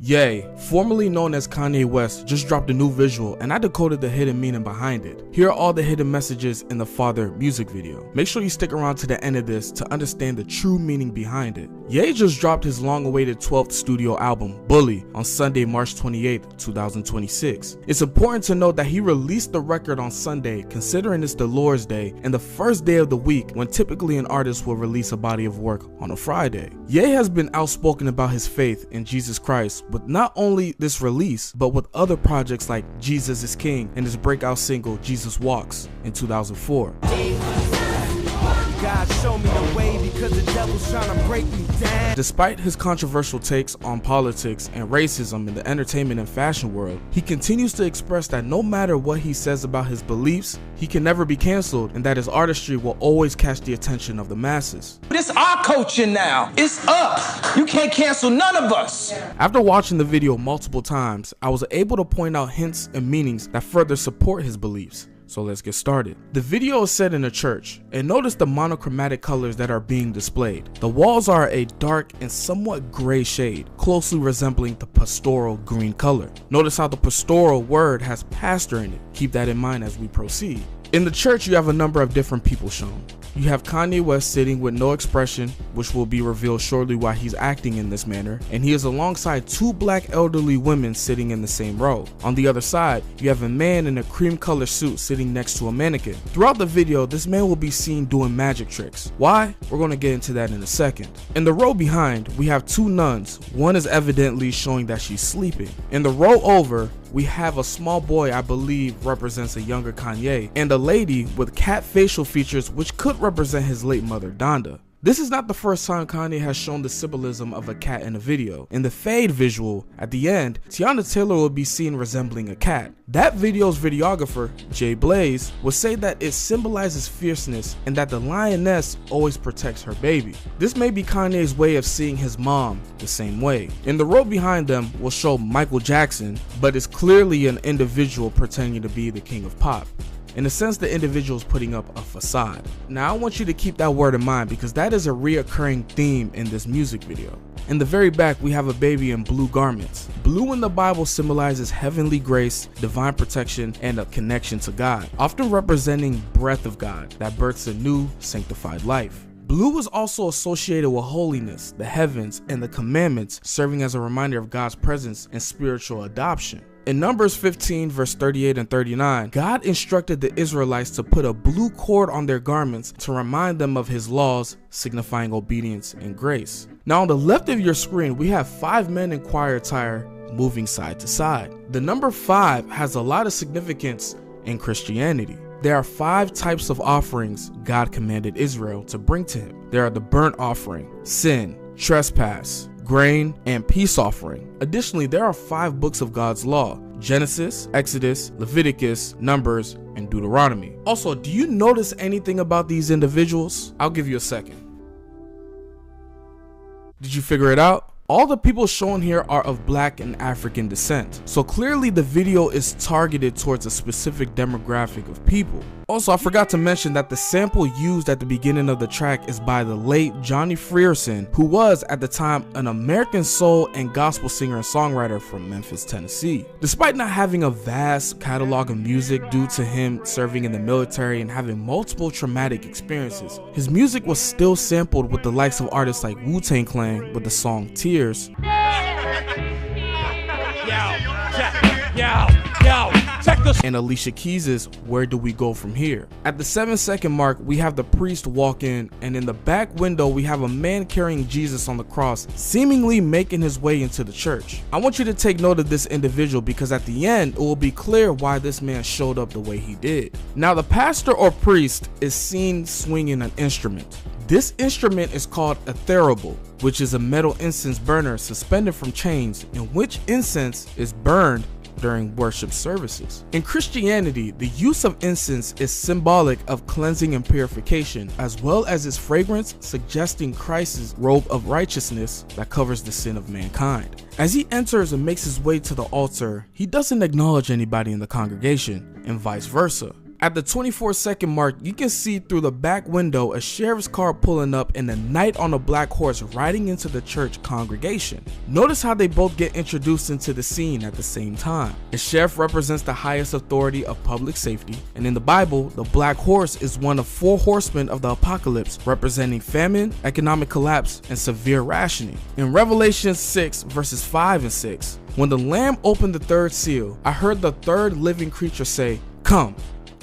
Ye, formerly known as Kanye West, just dropped a new visual and I decoded the hidden meaning behind it. Here are all the hidden messages in the Father music video. Make sure you stick around to the end of this to understand the true meaning behind it. Ye just dropped his long-awaited 12th studio album, Bully, on Sunday, March 28, 2026. It's important to note that he released the record on Sunday, considering it's the Lord's Day and the first day of the week when typically an artist will release a body of work on a Friday. Ye has been outspoken about his faith in Jesus Christ with not only this release, but with other projects like Jesus is King and his breakout single Jesus Walks in 2004. God show me the way because the devil's trying to break me down. Despite his controversial takes on politics and racism in the entertainment and fashion world, he continues to express that no matter what he says about his beliefs, he can never be canceled and that his artistry will always catch the attention of the masses. This our culture now. It's up. You can't cancel none of us. After watching the video multiple times, I was able to point out hints and meanings that further support his beliefs. So let's get started. The video is set in a church, and notice the monochromatic colors that are being displayed. The walls are a dark and somewhat gray shade, closely resembling the pastoral green color. Notice how the pastoral word has pastor in it. Keep that in mind as we proceed. In the church, you have a number of different people shown. You have Kanye West sitting with no expression, which will be revealed shortly why he's acting in this manner, and he is alongside two black elderly women sitting in the same row. On the other side, you have a man in a cream color suit sitting next to a mannequin. Throughout the video, this man will be seen doing magic tricks. Why? We're going to get into that in a second. In the row behind, we have two nuns. One is evidently showing that she's sleeping. In the row over, we have a small boy I believe represents a younger Kanye, and a lady with cat facial features which could represent his late mother Donda. This is not the first time Kanye has shown the symbolism of a cat in a video. In the fade visual, at the end, Tiana Taylor will be seen resembling a cat. That video's videographer, Jay Blaze, would say that it symbolizes fierceness and that the lioness always protects her baby. This may be Kanye's way of seeing his mom the same way. In the row behind them will show Michael Jackson, but is clearly an individual pretending to be the king of pop. In a sense, the individual is putting up a facade. Now I want you to keep that word in mind because that is a reoccurring theme in this music video. In the very back, we have a baby in blue garments. Blue in the Bible symbolizes heavenly grace, divine protection, and a connection to God, often representing breath of God that births a new, sanctified life. Blue is also associated with holiness, the heavens, and the commandments, serving as a reminder of God's presence and spiritual adoption. In Numbers 15 verse 38 and 39, God instructed the Israelites to put a blue cord on their garments to remind them of his laws, signifying obedience and grace. Now on the left of your screen, we have 5 men in choir attire moving side to side. The number 5 has a lot of significance in Christianity. There are 5 types of offerings God commanded Israel to bring to him. There are the burnt offering, sin, trespass, grain, and peace offering. Additionally, there are 5 books of God's law: Genesis, Exodus, Leviticus, Numbers, and Deuteronomy. Also, do you notice anything about these individuals? I'll give you a second. Did you figure it out? All the people shown here are of black and African descent, so clearly the video is targeted towards a specific demographic of people. Also, I forgot to mention that the sample used at the beginning of the track is by the late Johnny Frierson, who was at the time an American soul and gospel singer and songwriter from Memphis, Tennessee. Despite not having a vast catalog of music due to him serving in the military and having multiple traumatic experiences, his music was still sampled with the likes of artists like Wu-Tang Clan with the song Tears. And Alicia Keys' Where Do We Go From Here. At the 7-second mark, we have the priest walk in, and in the back window we have a man carrying Jesus on the cross, seemingly making his way into the church. I want you to take note of this individual because at the end it will be clear why this man showed up the way he did. Now the pastor or priest is seen swinging an instrument. This instrument is called a thurible, which is a metal incense burner suspended from chains in which incense is burned during worship services. In Christianity, the use of incense is symbolic of cleansing and purification, as well as its fragrance suggesting Christ's robe of righteousness that covers the sin of mankind. As he enters and makes his way to the altar, he doesn't acknowledge anybody in the congregation, and vice versa. At the 24-second mark, you can see through the back window a sheriff's car pulling up and a knight on a black horse riding into the church congregation. Notice how they both get introduced into the scene at the same time. The sheriff represents the highest authority of public safety, and in the Bible, the black horse is one of 4 horsemen of the apocalypse, representing famine, economic collapse, and severe rationing. In Revelation 6 verses 5 and 6, when the Lamb opened the 3rd seal, I heard the 3rd living creature say, "Come."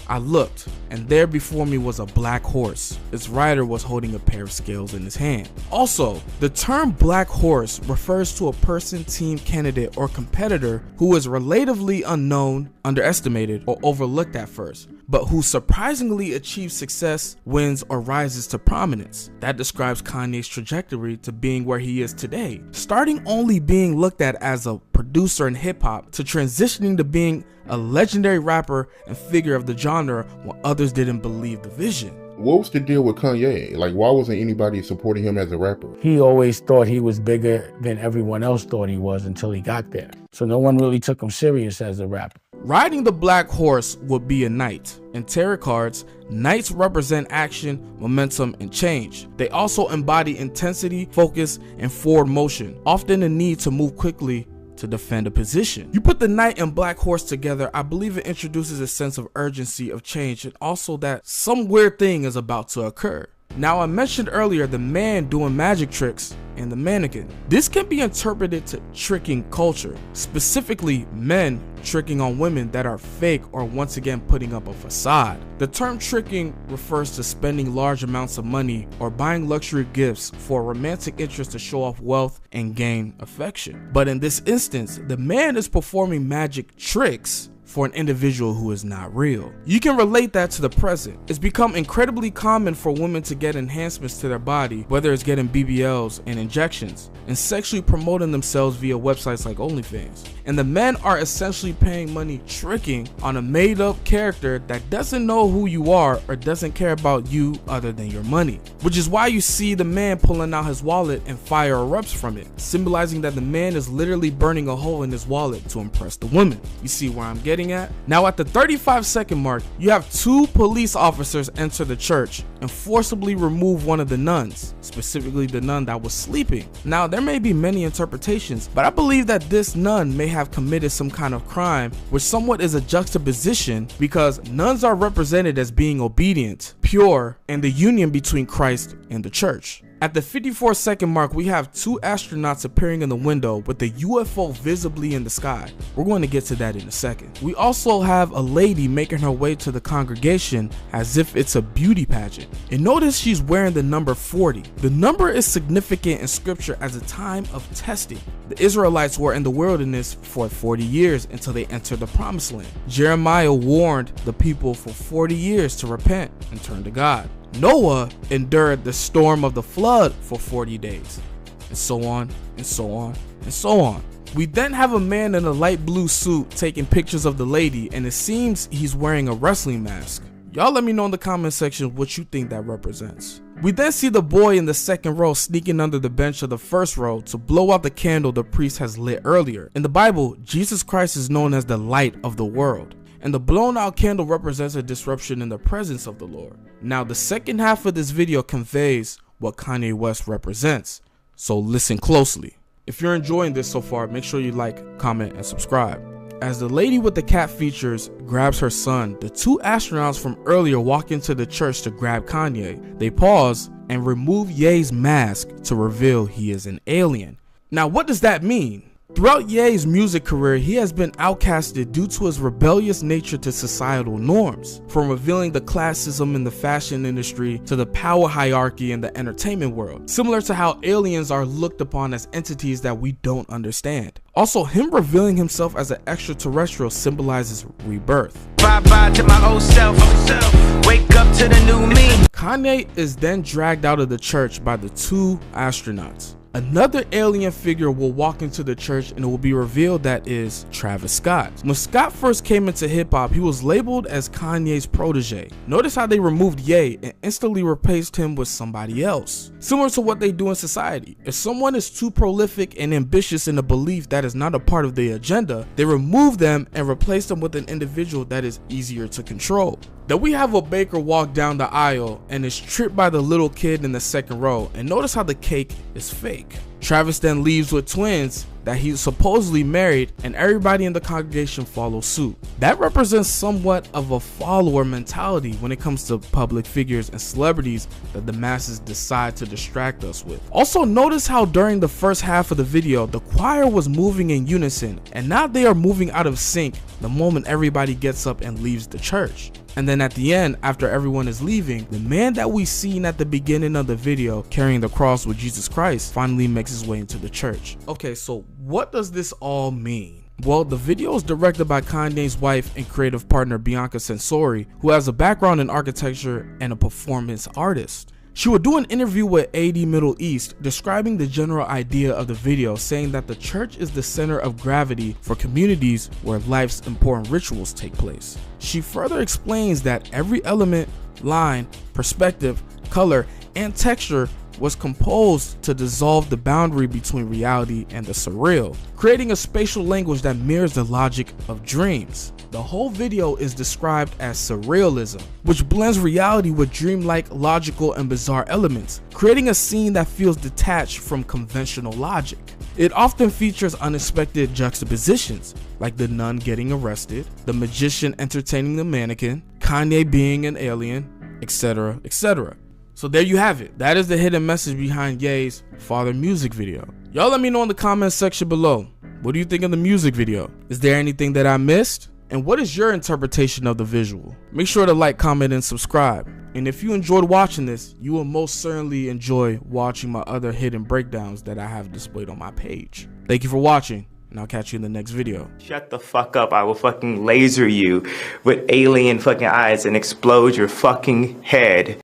I looked, and there before me was a black horse. Its rider was holding a pair of scales in his hand. Also, the term black horse refers to a person, team, candidate, or competitor who is relatively unknown, underestimated, or overlooked at first, but who surprisingly achieves success, wins, or rises to prominence. That describes Kanye's trajectory to being where he is today, starting only being looked at as a producer in hip-hop to transitioning to being a legendary rapper and figure of the genre when others didn't believe the vision. What was the deal with Kanye? Like, why wasn't anybody supporting him as a rapper? He always thought he was bigger than everyone else thought he was until he got there. So no one really took him serious as a rapper. Riding the black horse would be a knight. In tarot cards, knights represent action, momentum, and change. They also embody intensity, focus, and forward motion, often a need to move quickly to defend a position. You put the knight and black horse together, I believe it introduces a sense of urgency of change and also that some weird thing is about to occur. Now, I mentioned earlier the man doing magic tricks and the mannequin. This can be interpreted to tricking culture, specifically men tricking on women that are fake or once again putting up a facade. The term tricking refers to spending large amounts of money or buying luxury gifts for a romantic interest to show off wealth and gain affection. But in this instance, the man is performing magic tricks for an individual who is not real. You can relate that to the present. It's become incredibly common for women to get enhancements to their body, whether it's getting BBLs and injections, and sexually promoting themselves via websites like OnlyFans. And the men are essentially paying money tricking on a made-up character that doesn't know who you are or doesn't care about you other than your money. Which is why you see the man pulling out his wallet and fire erupts from it, symbolizing that the man is literally burning a hole in his wallet to impress the woman. You see where I'm getting at? Now at the 35-second mark, you have 2 police officers enter the church and forcibly remove one of the nuns, specifically the nun that was sleeping. Now there may be many interpretations, but I believe that this nun may have committed some kind of crime, which somewhat is a juxtaposition because nuns are represented as being obedient, pure, and the union between Christ and the church. At the 54-second mark, we have 2 astronauts appearing in the window with the UFO visibly in the sky. We're going to get to that in a second. We also have a lady making her way to the congregation as if it's a beauty pageant. And notice she's wearing the number 40. The number is significant in scripture as a time of testing. The Israelites were in the wilderness for 40 years until they entered the promised land. Jeremiah warned the people for 40 years to repent and turn to God. Noah endured the storm of the flood for 40 days, and so on, and so on, and so on. We then have a man in a light blue suit taking pictures of the lady, and it seems he's wearing a wrestling mask. Y'all let me know in the comment section what you think that represents. We then see the boy in the second row sneaking under the bench of the first row to blow out the candle the priest has lit earlier. In the Bible, Jesus Christ is known as the light of the world, and the blown out candle represents a disruption in the presence of the Lord. Now the second half of this video conveys what Kanye West represents, so listen closely. If you're enjoying this so far, make sure you like, comment, and subscribe. As the lady with the cat features grabs her son, the 2 astronauts from earlier walk into the church to grab Kanye. They pause and remove Ye's mask to reveal he is an alien. Now what does that mean? Throughout Ye's music career, he has been outcasted due to his rebellious nature to societal norms, from revealing the classism in the fashion industry to the power hierarchy in the entertainment world, similar to how aliens are looked upon as entities that we don't understand. Also, him revealing himself as an extraterrestrial symbolizes rebirth. Bye-bye to my old self. Wake up to the new me. Kanye is then dragged out of the church by the 2 astronauts. Another alien figure will walk into the church and it will be revealed that is Travis Scott. When Scott first came into hip hop, he was labeled as Kanye's protege. Notice how they removed Ye and instantly replaced him with somebody else. Similar to what they do in society. If someone is too prolific and ambitious in a belief that is not a part of the agenda, they remove them and replace them with an individual that is easier to control. Then we have a baker walk down the aisle and is tripped by the little kid in the second row, and notice how the cake is fake. Travis then leaves with twins that he's supposedly married, and everybody in the congregation follows suit. That represents somewhat of a follower mentality when it comes to public figures and celebrities that the masses decide to distract us with. Also, notice how during the first half of the video, the choir was moving in unison, and now they are moving out of sync the moment everybody gets up and leaves the church. And then at the end, after everyone is leaving, the man that we seen at the beginning of the video carrying the cross with Jesus Christ finally makes his way into the church. Okay, so what does this all mean? Well, the video is directed by Kanye's wife and creative partner Bianca Censori, who has a background in architecture and a performance artist. She would do an interview with AD Middle East describing the general idea of the video, saying that the church is the center of gravity for communities where life's important rituals take place. She further explains that every element, line, perspective, color, and texture was composed to dissolve the boundary between reality and the surreal, creating a spatial language that mirrors the logic of dreams. The whole video is described as surrealism, which blends reality with dreamlike, logical, and bizarre elements, creating a scene that feels detached from conventional logic. It often features unexpected juxtapositions, like the nun getting arrested, the magician entertaining the mannequin, Kanye being an alien, etc., etc. So there you have it. That is the hidden message behind Ye's Father music video. Y'all let me know in the comment section below. What do you think of the music video? Is there anything that I missed? And what is your interpretation of the visual? Make sure to like, comment, and subscribe. And if you enjoyed watching this, you will most certainly enjoy watching my other hidden breakdowns that I have displayed on my page. Thank you for watching, and I'll catch you in the next video. Shut the fuck up. I will fucking laser you with alien fucking eyes and explode your fucking head.